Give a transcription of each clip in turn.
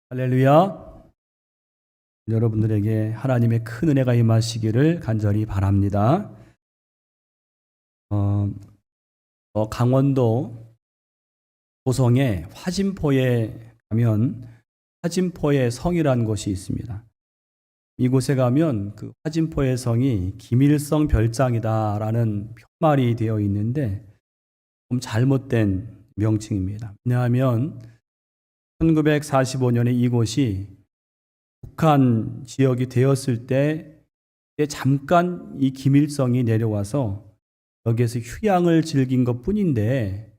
할렐루야. 여러분들에게 하나님의 큰 은혜가 임하시기를 간절히 바랍니다. 강원도 고성의 화진포에 가면 화진포의 성이라는 곳이 있습니다. 이곳에 가면 그 화진포의 성이 김일성 별장이다라는 푯말이 되어 있는데 좀 잘못된 명칭입니다. 왜냐하면 1945년에 이곳이 북한 지역이 되었을 때 잠깐 이 김일성이 내려와서 여기에서 휴양을 즐긴 것 뿐인데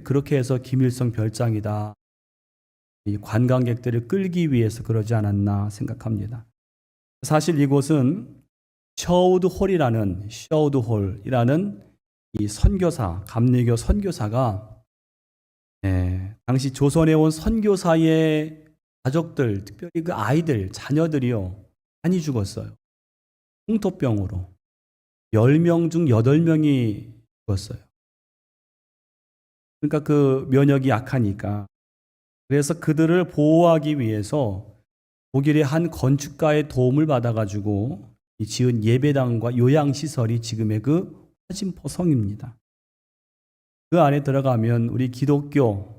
그렇게 해서 김일성 별장이다. 이 관광객들을 끌기 위해서 그러지 않았나 생각합니다. 사실 이곳은 셔우드홀이라는 이 선교사, 감리교 선교사가 당시 조선에 온 선교사의 가족들, 특별히 그 아이들, 자녀들이요, 많이 죽었어요. 홍토병으로. 10명 중 8명이 죽었어요. 그러니까 그 면역이 약하니까. 그래서 그들을 보호하기 위해서 독일의 한 건축가의 도움을 받아가지고 지은 예배당과 요양시설이 지금의 그 화진포성입니다. 그 안에 들어가면 우리 기독교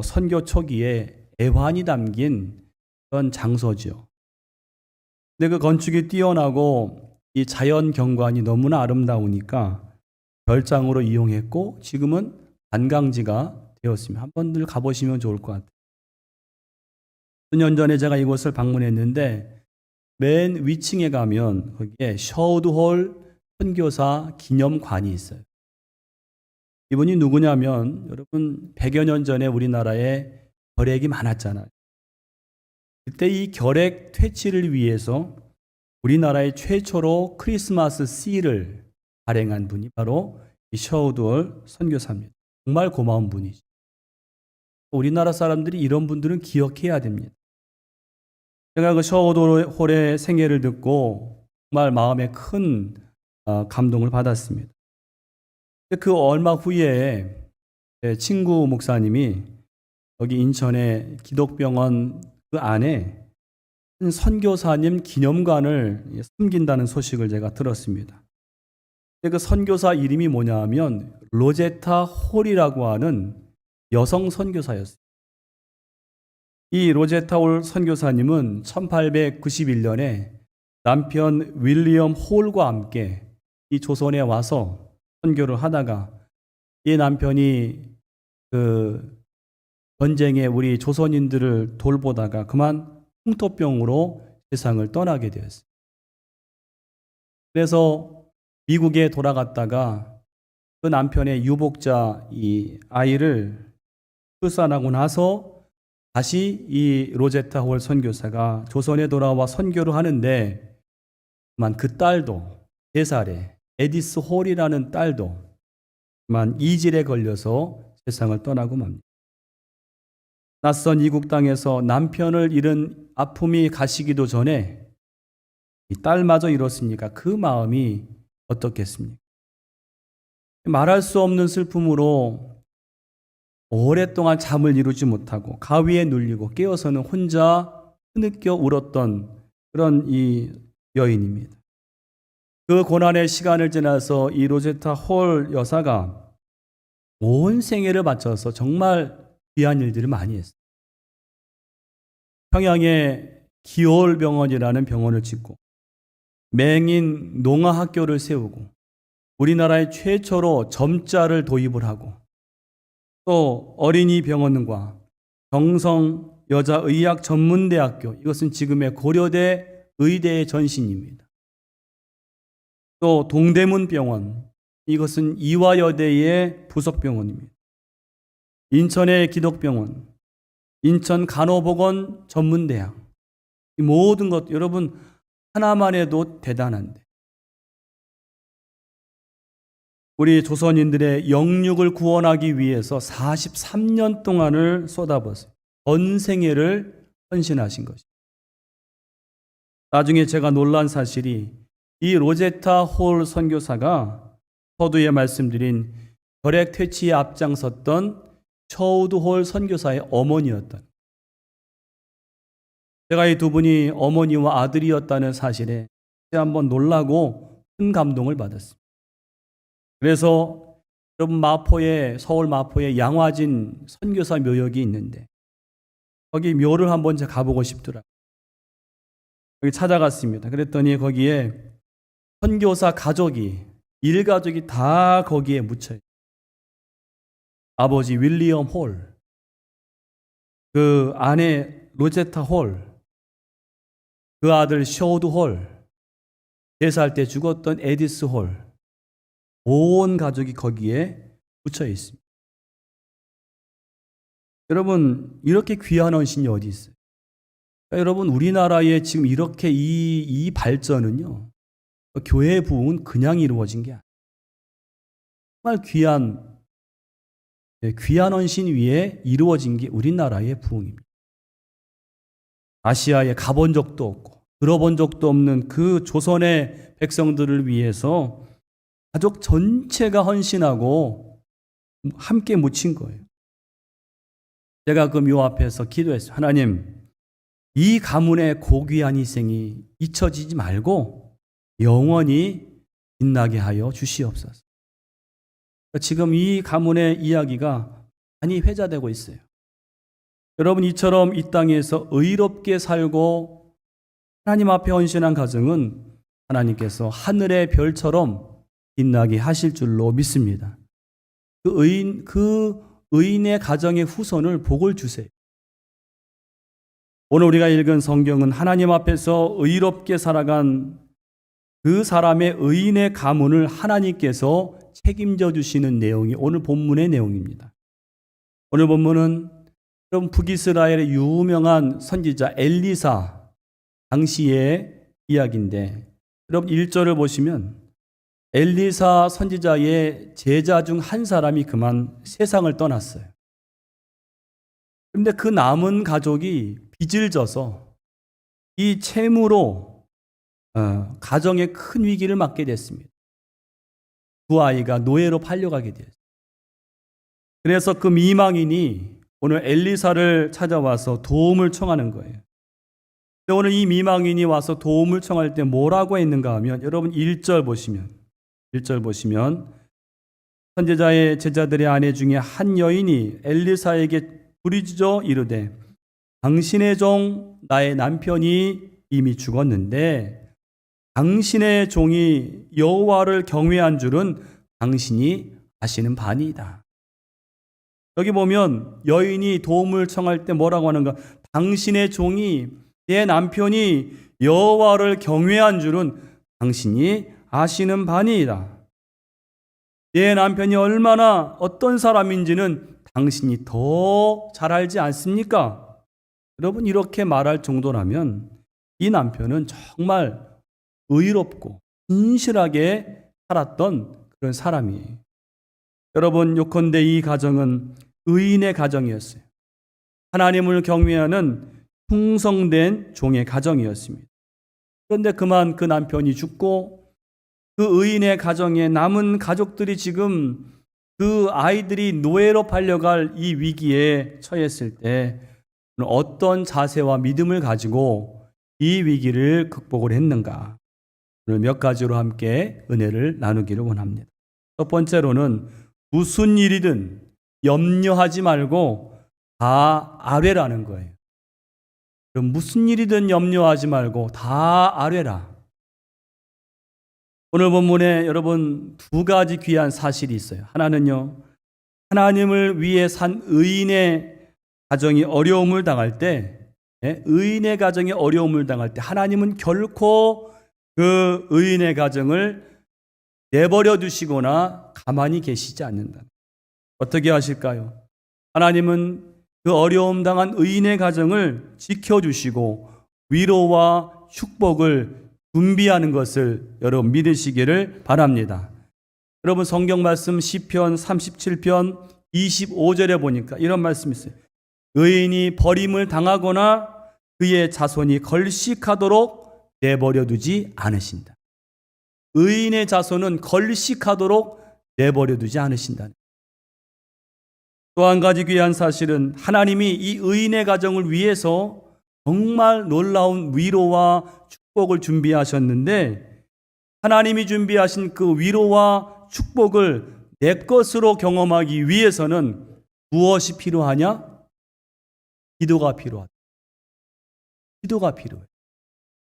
선교 초기에 애환이 담긴 그런 장소죠. 근데 그 건축이 뛰어나고 이 자연 경관이 너무나 아름다우니까 별장으로 이용했고 지금은 관광지가 되었습니다. 한 번들 가보시면 좋을 것 같아요. 수년 전에 제가 이곳을 방문했는데 맨 위층에 가면 거기에 셔우드홀 선교사 기념관이 있어요. 이분이 누구냐면 여러분 100여 년 전에 우리나라에 결핵이 많았잖아요. 그때 이 결핵 퇴치를 위해서 우리나라의 최초로 크리스마스 씨를 발행한 분이 바로 이 셔우드홀 선교사입니다. 정말 고마운 분이죠. 우리나라 사람들이 이런 분들은 기억해야 됩니다. 제가 그 셔우드홀의 생애를 듣고 정말 마음에 큰 감동을 받았습니다. 그 얼마 후에 제 친구 목사님이 여기 인천의 기독병원 그 안에 한 선교사님 기념관을 섬긴다는 소식을 제가 들었습니다. 그 선교사 이름이 뭐냐 하면 로제타 홀이라고 하는 여성 선교사였어요. 이 로제타 홀 선교사님은 1891년에 남편 윌리엄 홀과 함께 이 조선에 와서 선교를 하다가 이 남편이 그 전쟁에 우리 조선인들을 돌보다가 그만 홍토병으로 세상을 떠나게 되었어요. 그래서 미국에 돌아갔다가 그 남편의 유복자 이 아이를 출산하고 나서 다시 이 로제타 홀 선교사가 조선에 돌아와 선교를 하는데 그만 그 딸도 4살에 에디스 홀이라는 딸도 그만 이질에 걸려서 세상을 떠나고 맙니다. 낯선 이국 땅에서 남편을 잃은 아픔이 가시기도 전에 이 딸마저 잃었으니까 그 마음이 어떻겠습니까? 말할 수 없는 슬픔으로 오랫동안 잠을 이루지 못하고 가위에 눌리고 깨어서는 혼자 흐느껴 울었던 그런 이 여인입니다. 그 고난의 시간을 지나서 이 로제타 홀 여사가 온 생애를 바쳐서 정말 귀한 일들을 많이 했어요. 평양에 기홀병원이라는 병원을 짓고 맹인 농아학교를 세우고 우리나라의 최초로 점자를 도입을 하고 또 어린이 병원과 경성 여자의학 전문대학교, 이것은 지금의 고려대 의대의 전신입니다. 또 동대문 병원, 이것은 이화여대의 부속병원입니다. 인천의 기독병원, 인천 간호보건 전문대학, 이 모든 것 여러분 하나만 해도 대단한데 우리 조선인들의 영육을 구원하기 위해서 43년 동안을 쏟아부었어요. 전 생애를 헌신하신 것입니다. 나중에 제가 놀란 사실이 이 로제타 홀 선교사가 서두에 말씀드린 결핵 퇴치에 앞장섰던 셔우드 홀 선교사의 어머니였던 제가 이 두 분이 어머니와 아들이었다는 사실에 한번 놀라고 큰 감동을 받았습니다. 그래서 여러분 서울 마포에 양화진 선교사 묘역이 있는데 거기 묘를 한번 제가 가보고 싶더라고요. 여기 찾아갔습니다. 그랬더니 거기에 선교사 가족이 일가족이 다 거기에 묻혀요. 아버지 윌리엄 홀, 그 아내 로제타 홀, 그 아들 쇼드 홀, 4살 때 죽었던 에디스 홀, 온 가족이 거기에 묻혀 있습니다. 여러분, 이렇게 귀한 헌신이 어디 있어요? 여러분, 우리나라에 지금 이렇게 이 발전은요, 교회의 부흥은 그냥 이루어진 게 아니에요. 정말 귀한 헌신 위에 이루어진 게 우리나라의 부흥입니다. 아시아에 가본 적도 없고 들어본 적도 없는 그 조선의 백성들을 위해서 가족 전체가 헌신하고 함께 묻힌 거예요. 제가 그 묘 앞에서 기도했어요. 하나님, 이 가문의 고귀한 희생이 잊혀지지 말고 영원히 빛나게 하여 주시옵소서. 지금 이 가문의 이야기가 많이 회자되고 있어요. 여러분, 이처럼 이 땅에서 의롭게 살고 하나님 앞에 헌신한 가정은 하나님께서 하늘의 별처럼 빛나게 하실 줄로 믿습니다. 그 의인의 가정의 후손을 복을 주세요. 오늘 우리가 읽은 성경은 하나님 앞에서 의롭게 살아간 그 사람의 의인의 가문을 하나님께서 책임져 주시는 내용이 오늘 본문의 내용입니다. 오늘 본문은 여러분 북이스라엘의 유명한 선지자 엘리사 당시의 이야기인데 여러분 1절을 보시면 엘리사 선지자의 제자 중 한 사람이 그만 세상을 떠났어요. 그런데 그 남은 가족이 빚을 져서 이 채무로 가정에 큰 위기를 맞게 됐습니다. 두 아이가 노예로 팔려가게 되었어요. 그래서 그 미망인이 오늘 엘리사를 찾아와서 도움을 청하는 거예요. 근데 오늘 이 미망인이 와서 도움을 청할 때 뭐라고 했는가 하면 여러분 1절 보시면 선지자의 제자들의 아내 중에 한 여인이 엘리사에게 부르짖어 이르되 당신의 종 나의 남편이 이미 죽었는데 당신의 종이 여호와를 경외한 줄은 당신이 아시는 바니이다. 여기 보면 여인이 도움을 청할 때 뭐라고 하는가? 당신의 종이 내 남편이 여호와를 경외한 줄은 당신이 아시는 바니이다. 내 남편이 얼마나 어떤 사람인지는 당신이 더 잘 알지 않습니까? 여러분 이렇게 말할 정도라면 이 남편은 정말 의롭고 진실하게 살았던 그런 사람이에요. 여러분 요컨대 이 가정은 의인의 가정이었어요. 하나님을 경외하는 충성된 종의 가정이었습니다. 그런데 그만 그 남편이 죽고 그 의인의 가정에 남은 가족들이 지금 그 아이들이 노예로 팔려갈 이 위기에 처했을 때 어떤 자세와 믿음을 가지고 이 위기를 극복을 했는가? 오늘 몇 가지로 함께 은혜를 나누기를 원합니다. 첫 번째로는 무슨 일이든 염려하지 말고 다 아뢰라는 거예요. 그럼 무슨 일이든 염려하지 말고 다 아뢰라. 오늘 본문에 여러분 두 가지 귀한 사실이 있어요. 하나는요, 하나님을 위해 산 의인의 가정이 어려움을 당할 때, 의인의 가정이 어려움을 당할 때 하나님은 결코 그 의인의 가정을 내버려 두시거나 가만히 계시지 않는다. 어떻게 하실까요? 하나님은 그 어려움 당한 의인의 가정을 지켜주시고 위로와 축복을 준비하는 것을 여러분 믿으시기를 바랍니다. 여러분 성경 말씀 시편 37편 25절에 보니까 이런 말씀이 있어요. 의인이 버림을 당하거나 그의 자손이 걸식하도록 내버려 두지 않으신다. 의인의 자손은 걸식하도록 내버려 두지 않으신다. 또 한 가지 귀한 사실은 하나님이 이 의인의 가정을 위해서 정말 놀라운 위로와 축복을 준비하셨는데 하나님이 준비하신 그 위로와 축복을 내 것으로 경험하기 위해서는 무엇이 필요하냐? 기도가 필요하다. 기도가 필요해.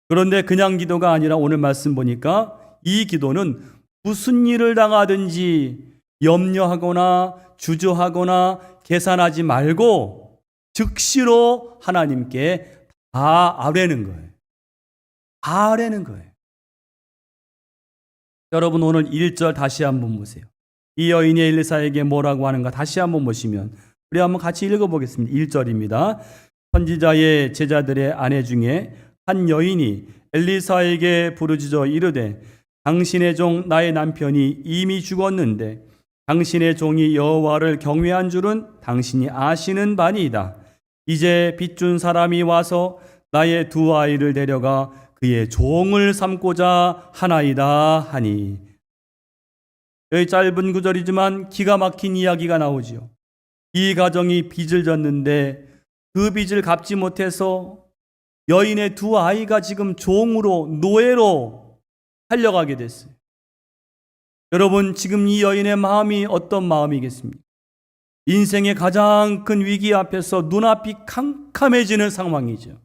그런데 그냥 기도가 아니라 오늘 말씀 보니까 이 기도는 무슨 일을 당하든지 염려하거나 주저하거나 계산하지 말고 즉시로 하나님께 다 아뢰는 거예요. 다 아뢰는 거예요. 여러분 오늘 1절 다시 한번 보세요. 이 여인이 엘리사에게 뭐라고 하는가 다시 한번 보시면 우리 한번 같이 읽어보겠습니다. 1절입니다. 선지자의 제자들의 아내 중에 한 여인이 엘리사에게 부르짖어 이르되 당신의 종 나의 남편이 이미 죽었는데 당신의 종이 여호와를 경외한 줄은 당신이 아시는 바니이다. 이제 빚준 사람이 와서 나의 두 아이를 데려가 그의 종을 삼고자 하나이다 하니. 여기 짧은 구절이지만 기가 막힌 이야기가 나오지요. 이 가정이 빚을 졌는데 그 빚을 갚지 못해서 여인의 두 아이가 지금 종으로 노예로 팔려가게 됐어요. 여러분 지금 이 여인의 마음이 어떤 마음이겠습니까? 인생의 가장 큰 위기 앞에서 눈앞이 캄캄해지는 상황이죠.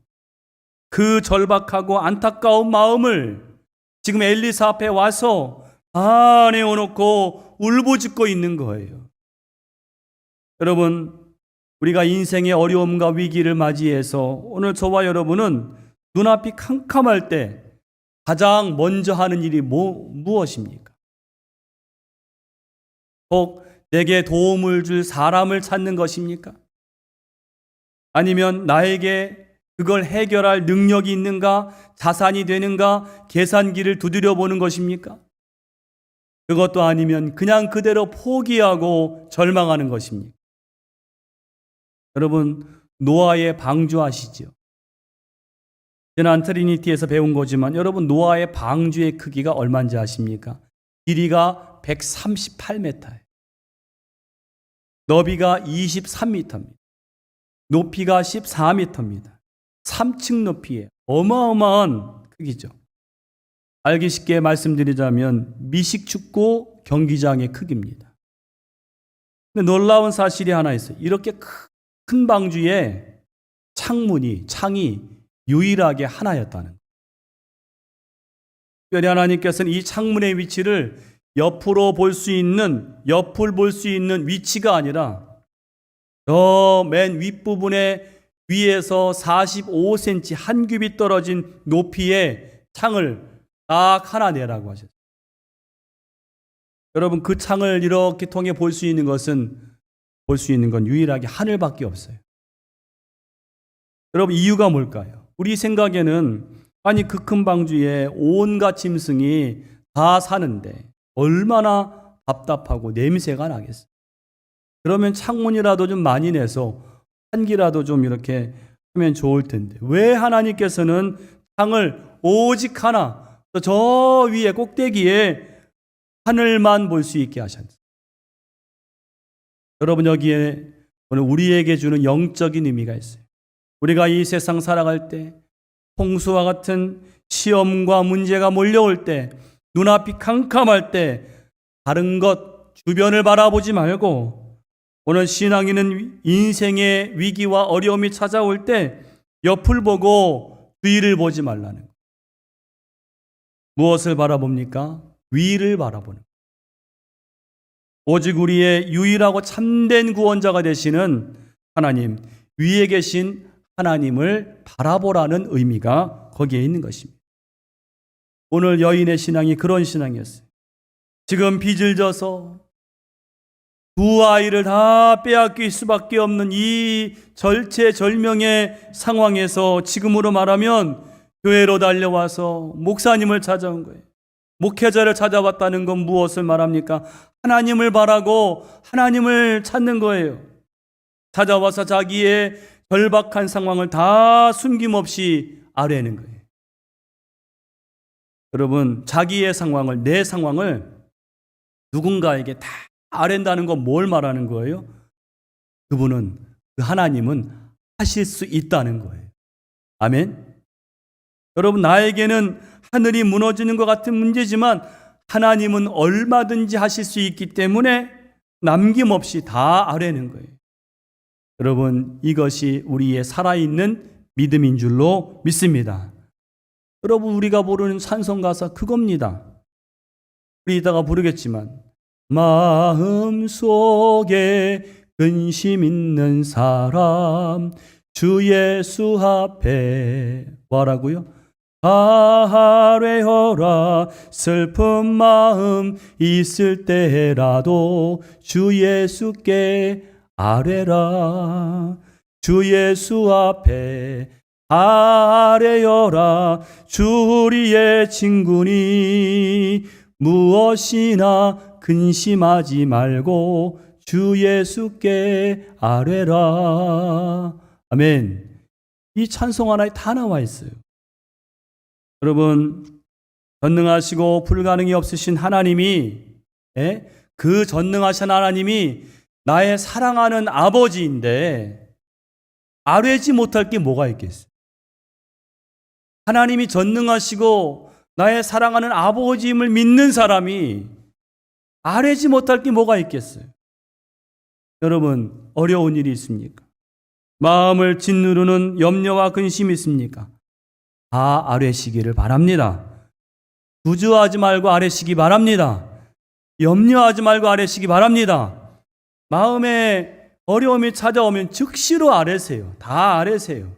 그 절박하고 안타까운 마음을 지금 엘리사 앞에 와서 다 내어놓고 울부짖고 있는 거예요. 여러분 우리가 인생의 어려움과 위기를 맞이해서 오늘 저와 여러분은 눈앞이 캄캄할 때 가장 먼저 하는 일이 무엇입니까? 꼭 내게 도움을 줄 사람을 찾는 것입니까? 아니면 나에게 그걸 해결할 능력이 있는가, 자산이 되는가, 계산기를 두드려 보는 것입니까? 그것도 아니면 그냥 그대로 포기하고 절망하는 것입니까? 여러분, 노아의 방주 아시죠? 지난 트리니티에서 배운 거지만 여러분 노아의 방주의 크기가 얼마인지 아십니까? 길이가 138m예요. 너비가 23m입니다. 높이가 14m입니다. 3층 높이에 어마어마한 크기죠. 알기 쉽게 말씀드리자면 미식축구 경기장의 크기입니다. 근데 놀라운 사실이 하나 있어요. 이렇게 큰 방주에 창이 유일하게 하나였다는 거예요. 특별히 하나님께서는 이 창문의 위치를 옆을 볼 수 있는 위치가 아니라 저 맨 윗부분에 위에서 45cm 한 뼘이 떨어진 높이의 창을 딱 하나 내라고 하셨어요. 여러분 그 창을 이렇게 통해 볼 수 있는 건 유일하게 하늘밖에 없어요. 여러분 이유가 뭘까요? 우리 생각에는 아니 그 큰 방주에 온갖 짐승이 다 사는데 얼마나 답답하고 냄새가 나겠어요. 그러면 창문이라도 좀 많이 내서 한기라도 좀 이렇게 하면 좋을 텐데 왜 하나님께서는 창을 오직 하나 저 위에 꼭대기에 하늘만 볼 수 있게 하셨어요. 여러분 여기에 오늘 우리에게 주는 영적인 의미가 있어요. 우리가 이 세상 살아갈 때 홍수와 같은 시험과 문제가 몰려올 때 눈앞이 캄캄할 때 다른 것 주변을 바라보지 말고 오늘 신앙인은 인생의 위기와 어려움이 찾아올 때 옆을 보고 뒤를 보지 말라는 거예요. 무엇을 바라봅니까? 위를 바라보는 거예요. 오직 우리의 유일하고 참된 구원자가 되시는 하나님, 위에 계신 하나님을 바라보라는 의미가 거기에 있는 것입니다. 오늘 여인의 신앙이 그런 신앙이었어요. 지금 빚을 져서 두 아이를 다 빼앗길 수밖에 없는 이 절체절명의 상황에서 지금으로 말하면 교회로 달려와서 목사님을 찾아온 거예요. 목회자를 찾아왔다는 건 무엇을 말합니까? 하나님을 바라고 하나님을 찾는 거예요. 찾아와서 자기의 절박한 상황을 다 숨김없이 아뢰는 거예요. 여러분, 자기의 상황을, 내 상황을 누군가에게 다 아랜다는 건 뭘 말하는 거예요? 그분은, 그 하나님은 하실 수 있다는 거예요. 아멘. 여러분, 나에게는 하늘이 무너지는 것 같은 문제지만 하나님은 얼마든지 하실 수 있기 때문에 남김없이 다 아뢰는 거예요. 여러분, 이것이 우리의 살아있는 믿음인 줄로 믿습니다. 여러분, 우리가 부르는 찬송 가사 그겁니다. 우리 이따가 부르겠지만 마음속에 근심 있는 사람 주 예수 앞에 뭐라고요? 아뢰어라. 슬픈 마음 있을 때라도 주 예수께 아뢰라. 주 예수 앞에 아뢰어라. 주 우리의 친구니 무엇이나 근심하지 말고 주 예수께 아뢰라. 아멘. 이 찬송 하나에 다 나와 있어요. 여러분, 전능하시고 불가능이 없으신 하나님이, 그 전능하신 하나님이 나의 사랑하는 아버지인데 아뢰지 못할 게 뭐가 있겠어요? 하나님이 전능하시고 나의 사랑하는 아버지임을 믿는 사람이 아뢰지 못할 게 뭐가 있겠어요? 여러분, 어려운 일이 있습니까? 마음을 짓누르는 염려와 근심이 있습니까? 다 아뢰시기를 바랍니다. 주저하지 말고 아뢰시기 바랍니다. 염려하지 말고 아뢰시기 바랍니다. 마음에 어려움이 찾아오면 즉시로 아뢰세요. 다 아뢰세요.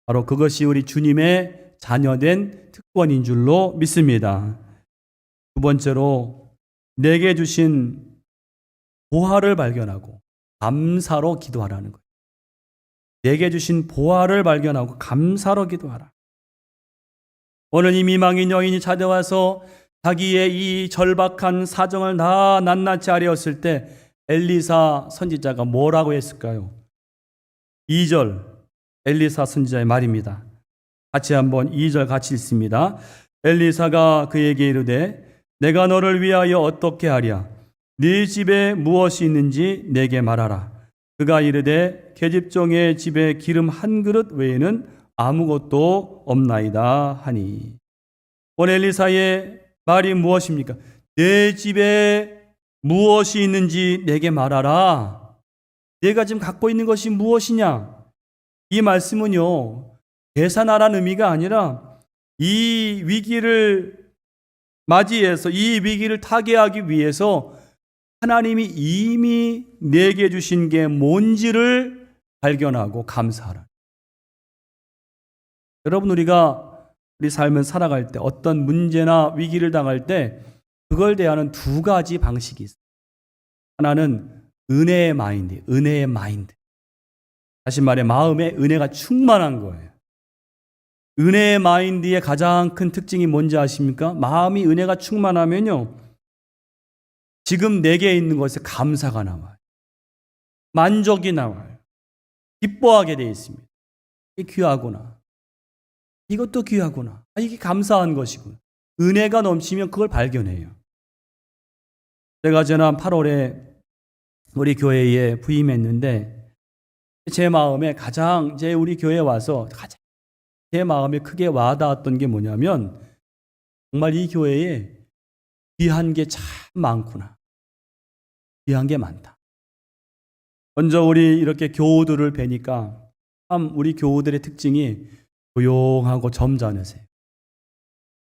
바로 그것이 우리 주님의 자녀된 특권인 줄로 믿습니다. 두 번째로 내게 주신 보화를 발견하고 감사로 기도하라는 거예요. 내게 주신 보화를 발견하고 감사로 기도하라. 오늘 이 미망인 여인이 찾아와서 자기의 이 절박한 사정을 다 낱낱이 아뢰었을 때 엘리사 선지자가 뭐라고 했을까요? 2절 엘리사 선지자의 말입니다. 같이 한번 2절 같이 읽습니다. 엘리사가 그에게 이르되 내가 너를 위하여 어떻게 하랴? 네 집에 무엇이 있는지 내게 말하라. 그가 이르되 계집종의 집에 기름 한 그릇 외에는 아무것도 없나이다 하니. 오늘 엘리사의 말이 무엇입니까? 내 집에 무엇이 있는지 내게 말하라. 내가 지금 갖고 있는 것이 무엇이냐? 이 말씀은요, 계산하라는 의미가 아니라 이 위기를 맞이해서 이 위기를 타개하기 위해서 하나님이 이미 내게 주신 게 뭔지를 발견하고 감사하라. 여러분, 우리가 우리 삶을 살아갈 때 어떤 문제나 위기를 당할 때 그걸 대하는 두 가지 방식이 있어요. 하나는 은혜의 마인드, 은혜의 마인드. 다시 말해 마음에 은혜가 충만한 거예요. 은혜의 마인드의 가장 큰 특징이 뭔지 아십니까? 마음이 은혜가 충만하면요, 지금 내게 있는 것에 감사가 나와요. 만족이 나와요. 기뻐하게 되어 있습니다. 이게 귀하구나. 이것도 귀하구나. 이게 감사한 것이구나. 은혜가 넘치면 그걸 발견해요. 제가 지난 8월에 우리 교회에 부임했는데 제 마음에 가장 우리 교회에 와서 가장 제 마음에 크게 와닿았던 게 뭐냐면 정말 이 교회에 귀한 게 참 많구나. 귀한 게 많다. 먼저 우리 이렇게 교우들을 뵈니까 참 우리 교우들의 특징이 조용하고 점잖으세요.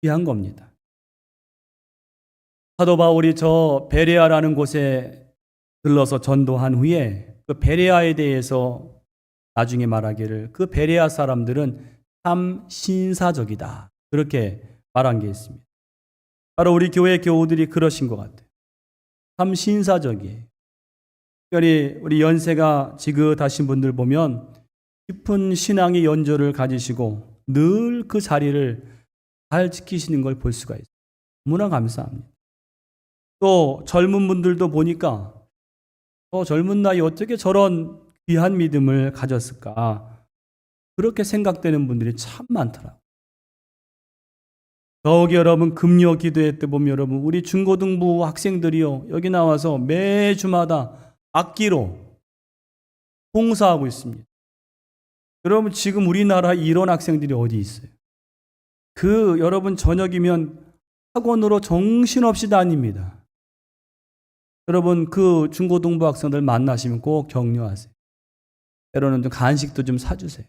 귀한 겁니다. 사도 바울이 저 베레아라는 곳에 들러서 전도한 후에 그 베레아에 대해서 나중에 말하기를 그 베레아 사람들은 참 신사적이다. 그렇게 말한 게 있습니다. 바로 우리 교회 교우들이 그러신 것 같아요. 참 신사적이에요. 특별히 우리 연세가 지긋하신 분들 보면 깊은 신앙의 연조를 가지시고 늘 그 자리를 잘 지키시는 걸 볼 수가 있어요. 너무나 감사합니다. 또 젊은 분들도 보니까 젊은 나이에 어떻게 저런 귀한 믿음을 가졌을까? 그렇게 생각되는 분들이 참 많더라고요. 더욱이 여러분 금요 기도회 때 보면 여러분 우리 중고등부 학생들이요 여기 나와서 매주마다 악기로 봉사하고 있습니다. 여러분 지금 우리나라에 이런 학생들이 어디 있어요? 여러분 저녁이면 학원으로 정신없이 다닙니다. 여러분 그 중고등부 학생들 만나시면 꼭 격려하세요. 때로는 좀 간식도 좀 사주세요.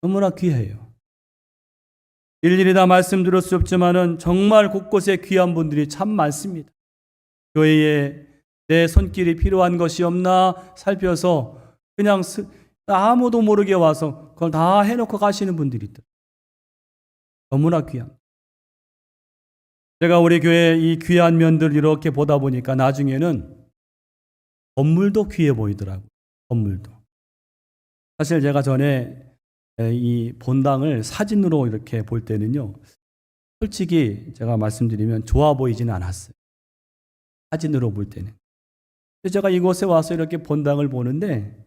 너무나 귀해요. 일일이 다 말씀드릴 수 없지만은 정말 곳곳에 귀한 분들이 참 많습니다. 교회에 내 손길이 필요한 것이 없나 살펴서 그냥 아무도 모르게 와서 그걸 다 해놓고 가시는 분들이 있더라고요. 너무나 귀한. 제가 우리 교회 이 귀한 면들 이렇게 보다 보니까 나중에는 건물도 귀해 보이더라고요. 건물도. 사실 제가 전에 이 본당을 사진으로 이렇게 볼 때는요, 솔직히 제가 말씀드리면 좋아 보이지는 않았어요. 사진으로 볼 때는. 근데 제가 이곳에 와서 이렇게 본당을 보는데,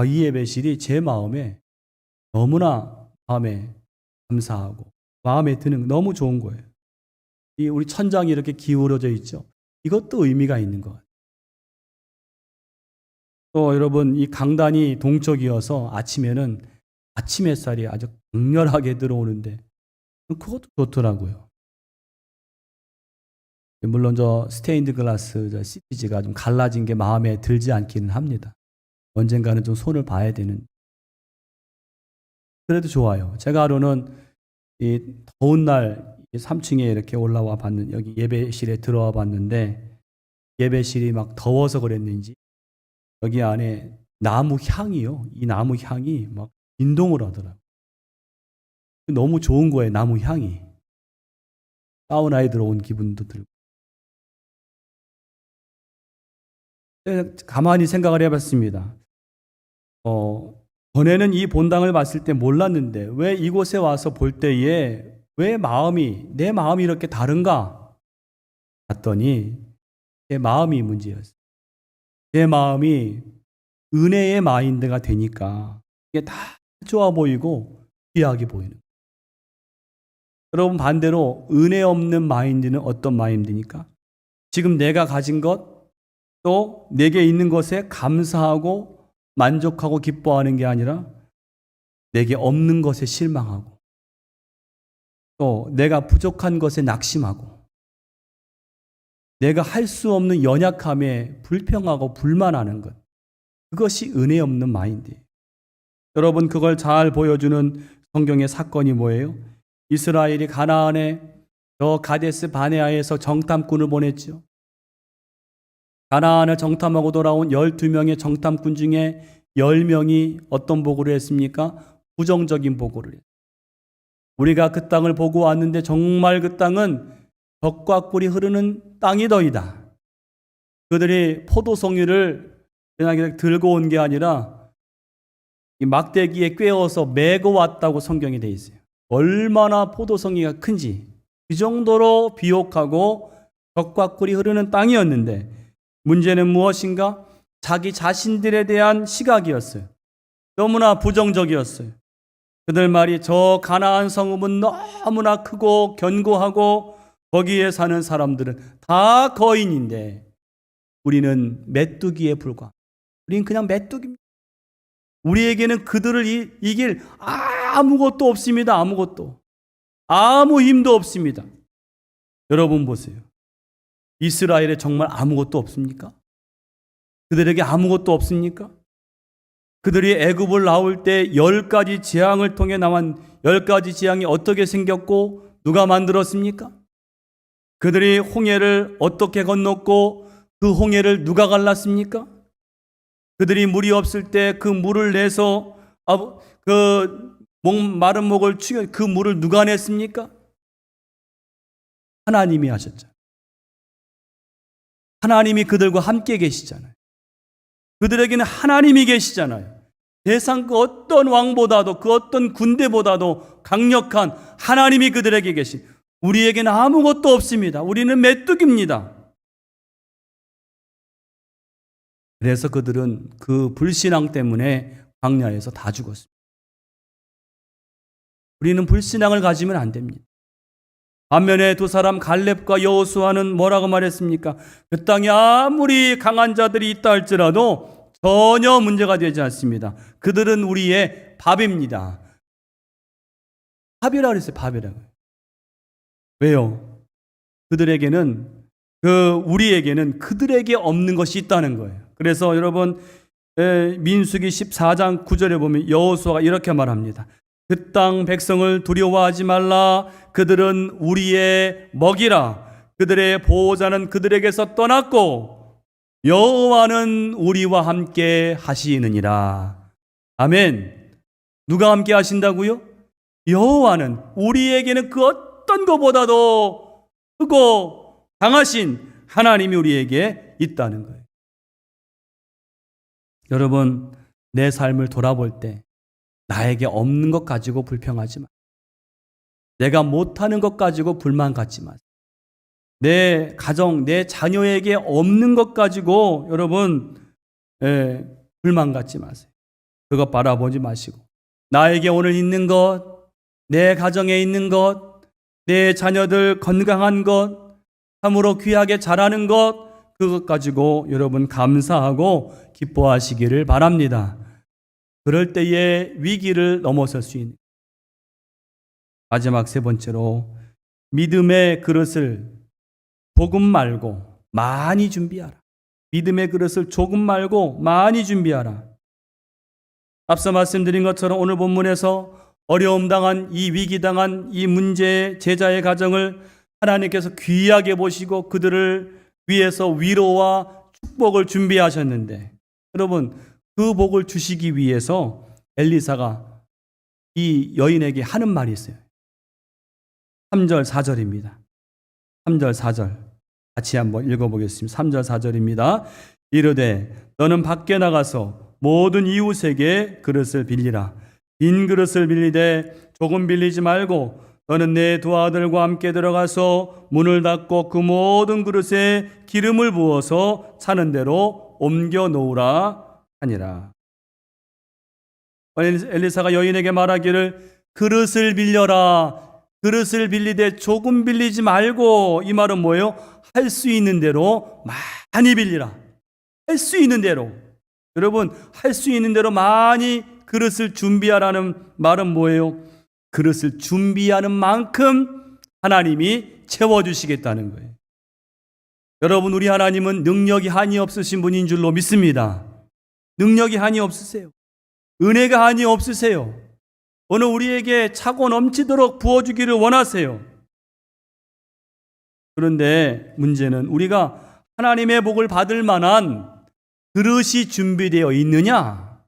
이 예배실이 제 마음에 너무나 마음에 감사하고 마음에 드는 너무 좋은 거예요. 우리 천장이 이렇게 기울어져 있죠. 이것도 의미가 있는 것 같아요. 또 여러분 이 강단이 동쪽이어서 아침에는 아침 햇살이 아주 강렬하게 들어오는데 그것도 좋더라고요. 물론 저 스테인드 글라스 저 시티지가 좀 갈라진 게 마음에 들지 않기는 합니다. 언젠가는 좀 손을 봐야 되는. 그래도 좋아요. 제가 하루는 이 더운 날 3층에 이렇게 올라와 봤는데 여기 예배실에 들어와 봤는데 예배실이 막 더워서 그랬는지 여기 안에 나무 향이요. 이 나무 향이 막 진동을 하더라고요. 너무 좋은 거예요. 나무 향이. 사우나에 들어온 기분도 들고. 가만히 생각을 해봤습니다. 전에는 이 본당을 봤을 때 몰랐는데 왜 이곳에 와서 볼 때에 왜 내 마음이 이렇게 다른가? 봤더니 제 마음이 문제였어요. 제 마음이 은혜의 마인드가 되니까 이게 다 좋아 보이고 귀하게 보이는. 여러분 반대로 은혜 없는 마인드는 어떤 마인드입니까? 지금 내가 가진 것 또 내게 있는 것에 감사하고 만족하고 기뻐하는 게 아니라 내게 없는 것에 실망하고 또 내가 부족한 것에 낙심하고 내가 할 수 없는 연약함에 불평하고 불만하는 것. 그것이 은혜 없는 마인드예요. 여러분 그걸 잘 보여주는 성경의 사건이 뭐예요? 이스라엘이 가나안에 저 가데스 바네아에서 정탐꾼을 보냈죠. 가나안을 정탐하고 돌아온 12명의 정탐꾼 중에 10명이 어떤 보고를 했습니까? 부정적인 보고를 했어요. 우리가 그 땅을 보고 왔는데 정말 그 땅은 젖과 꿀이 흐르는 땅이더이다. 그들이 포도송이를 그냥 들고 온 게 아니라 이 막대기에 꿰어서 메고 왔다고 성경이 되어 있어요. 얼마나 포도송이가 큰지 그 정도로 비옥하고 젖과 꿀이 흐르는 땅이었는데 문제는 무엇인가? 자기 자신들에 대한 시각이었어요. 너무나 부정적이었어요. 그들 말이 저 가나안 성읍은 너무나 크고 견고하고 거기에 사는 사람들은 다 거인인데 우리는 메뚜기에 불과합니다. 우리는 그냥 메뚜기입니다. 우리에게는 그들을 이길 아무것도 없습니다. 아무것도. 아무 힘도 없습니다. 여러분 보세요. 이스라엘에 정말 아무것도 없습니까? 그들에게 아무것도 없습니까? 그들이 애굽을 나올 때 10가지 재앙을 통해 나온 10가지 재앙이 어떻게 생겼고 누가 만들었습니까? 그들이 홍해를 어떻게 건넜고 그 홍해를 누가 갈랐습니까? 그들이 물이 없을 때 그 물을 내서 마른 목을 죽여 그 물을 누가 냈습니까? 하나님이 하셨죠. 하나님이 그들과 함께 계시잖아요. 그들에게는 하나님이 계시잖아요. 세상 그 어떤 왕보다도 그 어떤 군대보다도 강력한 하나님이 그들에게 계신. 우리에게는 아무것도 없습니다. 우리는 메뚜기입니다. 그래서 그들은 그 불신앙 때문에 광야에서 다 죽었습니다. 우리는 불신앙을 가지면 안 됩니다. 반면에 두 사람 갈렙과 여호수아는 뭐라고 말했습니까? 그 땅에 아무리 강한 자들이 있다 할지라도 전혀 문제가 되지 않습니다. 그들은 우리의 밥입니다. 밥이라고 그랬어요. 밥이라고. 왜요? 그들에게는 우리에게는 그들에게 없는 것이 있다는 거예요. 그래서 여러분 민수기 14장 9절에 보면 여호수아가 이렇게 말합니다. 그 땅 백성을 두려워하지 말라. 그들은 우리의 먹이라. 그들의 보호자는 그들에게서 떠났고 여호와는 우리와 함께 하시느니라. 아멘. 누가 함께 하신다고요? 여호와는 우리에게는 그 어떤 것보다도 크고 강하신 하나님이 우리에게 있다는 거예요. 여러분, 내 삶을 돌아볼 때 나에게 없는 것 가지고 불평하지 마. 내가 못하는 것 가지고 불만 갖지 마세요. 내 가정, 내 자녀에게 없는 것 가지고 여러분 불만 갖지 마세요. 그것 바라보지 마시고 나에게 오늘 있는 것, 내 가정에 있는 것, 내 자녀들 건강한 것, 참으로 귀하게 자라는 것, 그것 가지고 여러분 감사하고 기뻐하시기를 바랍니다. 그럴 때에 위기를 넘어설 수 있는 마지막 세 번째로 믿음의 그릇을 조금 말고 많이 준비하라. 믿음의 그릇을 조금 말고 많이 준비하라. 앞서 말씀드린 것처럼 오늘 본문에서 어려움 당한 이 위기 당한 이 문제의 제자의 가정을 하나님께서 귀하게 보시고 그들을 위해서 위로와 축복을 준비하셨는데 여러분 그 복을 주시기 위해서 엘리사가 이 여인에게 하는 말이 있어요. 3절 4절입니다. 3절 4절 같이 한번 읽어보겠습니다. 3절 4절입니다. 이르되 너는 밖에 나가서 모든 이웃에게 그릇을 빌리라. 빈 그릇을 빌리되 조금 빌리지 말고 너는 내 두 아들과 함께 들어가서 문을 닫고 그 모든 그릇에 기름을 부어서 차는 대로 옮겨 놓으라 하니라. 엘리사가 여인에게 말하기를 그릇을 빌려라. 그릇을 빌리되 조금 빌리지 말고, 이 말은 뭐예요? 할 수 있는 대로 많이 빌리라. 할 수 있는 대로. 여러분, 할 수 있는 대로 많이 그릇을 준비하라는 말은 뭐예요? 그릇을 준비하는 만큼 하나님이 채워주시겠다는 거예요. 여러분, 우리 하나님은 능력이 한이 없으신 분인 줄로 믿습니다. 능력이 한이 없으세요. 은혜가 한이 없으세요. 오늘 우리에게 차고 넘치도록 부어주기를 원하세요. 그런데 문제는 우리가 하나님의 복을 받을 만한 그릇이 준비되어 있느냐?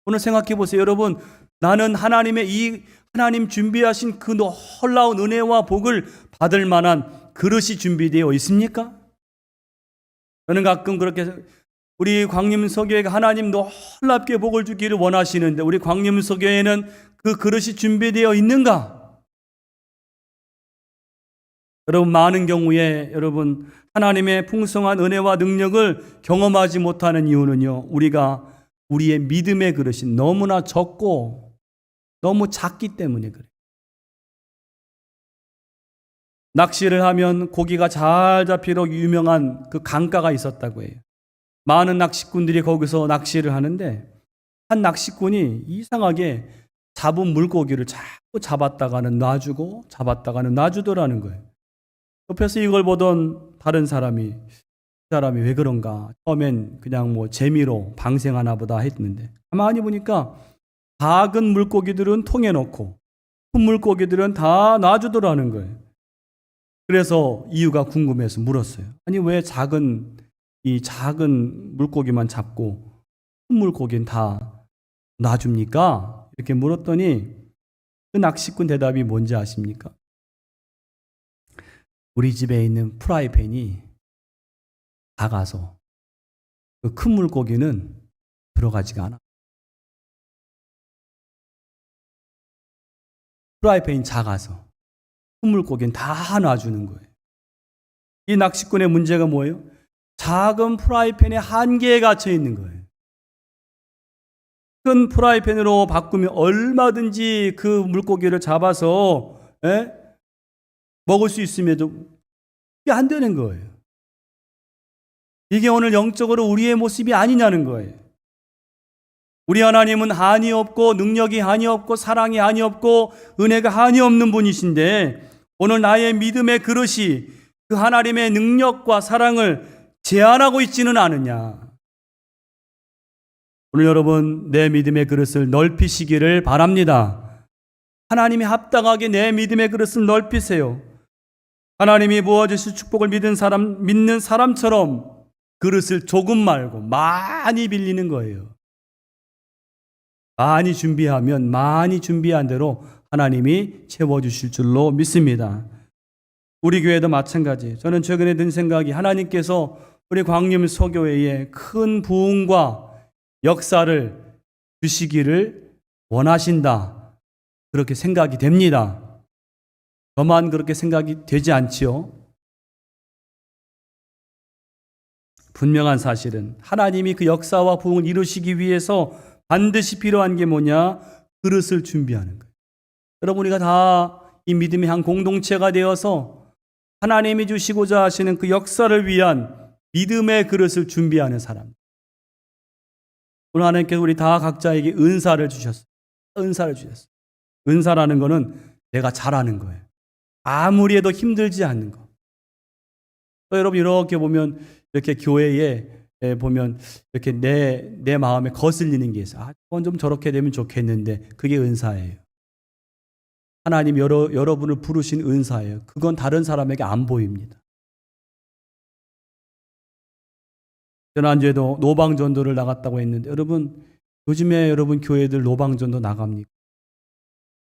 오늘 생각해 보세요. 여러분, 나는 하나님 준비하신 그 놀라운 은혜와 복을 받을 만한 그릇이 준비되어 있습니까? 저는 가끔 그렇게 우리 광림서교회가 하나님 놀랍게 복을 주기를 원하시는데 우리 광림서교회는 그 그릇이 준비되어 있는가? 여러분, 많은 경우에 여러분 하나님의 풍성한 은혜와 능력을 경험하지 못하는 이유는요, 우리의 믿음의 그릇이 너무나 적고 너무 작기 때문에 그래요. 낚시를 하면 고기가 잘 잡히도록 유명한 그 강가가 있었다고 해요. 많은 낚시꾼들이 거기서 낚시를 하는데 한 낚시꾼이 이상하게 잡은 물고기를 자꾸 잡았다가는 놔주고 잡았다가는 놔주더라는 거예요. 옆에서 이걸 보던 다른 사람이 그 사람이 왜 그런가? 처음엔 그냥 재미로 방생하나 보다 했는데 가만히 보니까 작은 물고기들은 통에 넣고 큰 물고기들은 다 놔주더라는 거예요. 그래서 이유가 궁금해서 물었어요. 아니 왜 작은 물고기만 잡고 큰 물고기는 다 놔줍니까? 이렇게 물었더니 그 낚시꾼 대답이 뭔지 아십니까? 우리 집에 있는 프라이팬이 작아서 그 큰 물고기는 들어가지가 않아. 프라이팬이 작아서 큰 물고기는 다 놔주는 거예요. 이 낚시꾼의 문제가 뭐예요? 작은 프라이팬에 한계에 갇혀 있는 거예요. 큰 프라이팬으로 바꾸면 얼마든지 그 물고기를 잡아서 먹을 수 있음에도 이게 안 되는 거예요. 이게 오늘 영적으로 우리의 모습이 아니냐는 거예요. 우리 하나님은 한이 없고 능력이 한이 없고 사랑이 한이 없고 은혜가 한이 없는 분이신데 오늘 나의 믿음의 그릇이 그 하나님의 능력과 사랑을 제한하고 있지는 않느냐. 오늘 여러분 내 믿음의 그릇을 넓히시기를 바랍니다. 하나님이 합당하게 내 믿음의 그릇을 넓히세요. 하나님이 부어주실 축복을 믿는 사람처럼 그릇을 조금 말고 많이 빌리는 거예요. 많이 준비하면 많이 준비한 대로 하나님이 채워주실 줄로 믿습니다. 우리 교회도 마찬가지. 저는 최근에 든 생각이 하나님께서 우리 광림 소교회에 큰 부흥과 역사를 주시기를 원하신다. 그렇게 생각이 됩니다. 저만 그렇게 생각이 되지 않지요? 분명한 사실은 하나님이 그 역사와 부흥을 이루시기 위해서 반드시 필요한 게 뭐냐? 그릇을 준비하는 거예요. 여러분 우리가 다 이 믿음의 한 공동체가 되어서 하나님이 주시고자 하시는 그 역사를 위한 믿음의 그릇을 준비하는 사람. 오늘 하나님께서 우리 다 각자에게 은사를 주셨어요. 은사를 주셨어요. 은사라는 거는 내가 잘하는 거예요. 아무리 해도 힘들지 않는 거. 또 여러분 이렇게 보면 이렇게 교회에 보면 이렇게 내 마음에 거슬리는 게 있어요. 그건 좀 저렇게 되면 좋겠는데 그게 은사예요. 하나님 여러분을 부르신 은사예요. 그건 다른 사람에게 안 보입니다. 지난주에도 노방전도를 나갔다고 했는데 여러분 요즘에 여러분 교회들 노방전도 나갑니까?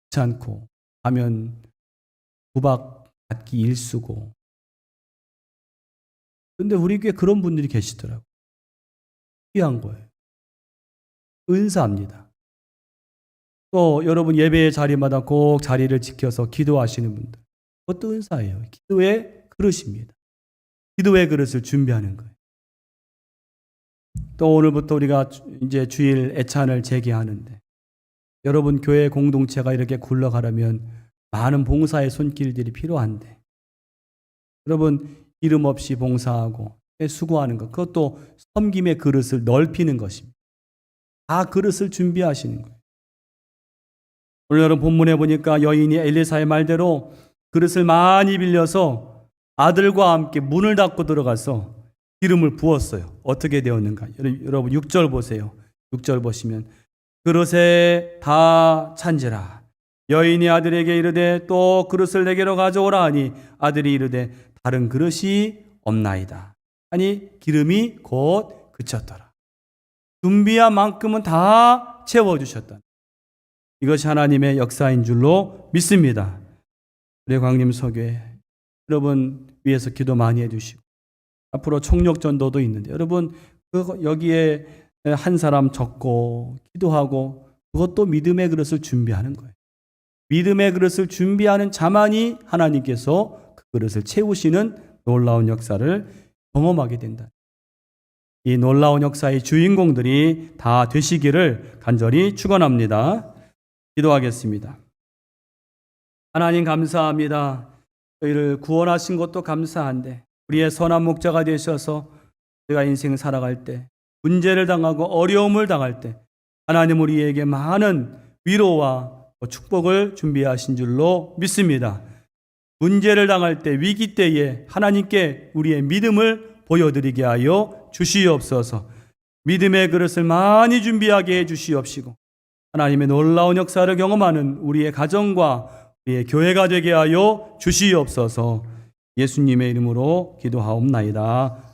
그렇지 않고 하면 구박 받기 일쑤고. 근데 우리 교회 그런 분들이 계시더라고요. 귀한 거예요. 은사입니다. 또 여러분 예배의 자리마다 꼭 자리를 지켜서 기도하시는 분들. 그것도 은사예요. 기도의 그릇입니다. 기도의 그릇을 준비하는 거예요. 또 오늘부터 우리가 이제 주일 애찬을 재개하는데 여러분 교회 공동체가 이렇게 굴러가려면 많은 봉사의 손길들이 필요한데 여러분 이름 없이 봉사하고 수고하는 것 그것도 섬김의 그릇을 넓히는 것입니다. 다 그릇을 준비하시는 거예요. 오늘 여러분 본문에 보니까 여인이 엘리사의 말대로 그릇을 많이 빌려서 아들과 함께 문을 닫고 들어가서 기름을 부었어요. 어떻게 되었는가? 여러분 6절 보세요. 6절 보시면 그릇에 다 찬지라. 여인이 아들에게 이르되 또 그릇을 내게로 가져오라 하니 아들이 이르되 다른 그릇이 없나이다. 아니 기름이 곧 그쳤더라. 준비한 만큼은 다 채워주셨다. 이것이 하나님의 역사인 줄로 믿습니다. 우리 광림서교회 여러분 위해서 기도 많이 해주시고 앞으로 총력전도도 있는데 여러분 여기에 한 사람 적고 기도하고 그것도 믿음의 그릇을 준비하는 거예요. 믿음의 그릇을 준비하는 자만이 하나님께서 그 그릇을 채우시는 놀라운 역사를 경험하게 된다. 이 놀라운 역사의 주인공들이 다 되시기를 간절히 축원합니다. 기도하겠습니다. 하나님 감사합니다. 저희를 구원하신 것도 감사한데 우리의 선한 목자가 되셔서 우리가 인생을 살아갈 때 문제를 당하고 어려움을 당할 때 하나님 우리에게 많은 위로와 축복을 준비하신 줄로 믿습니다. 문제를 당할 때 위기 때에 하나님께 우리의 믿음을 보여드리게 하여 주시옵소서. 믿음의 그릇을 많이 준비하게 해 주시옵시고 하나님의 놀라운 역사를 경험하는 우리의 가정과 우리의 교회가 되게 하여 주시옵소서. 예수님의 이름으로 기도하옵나이다.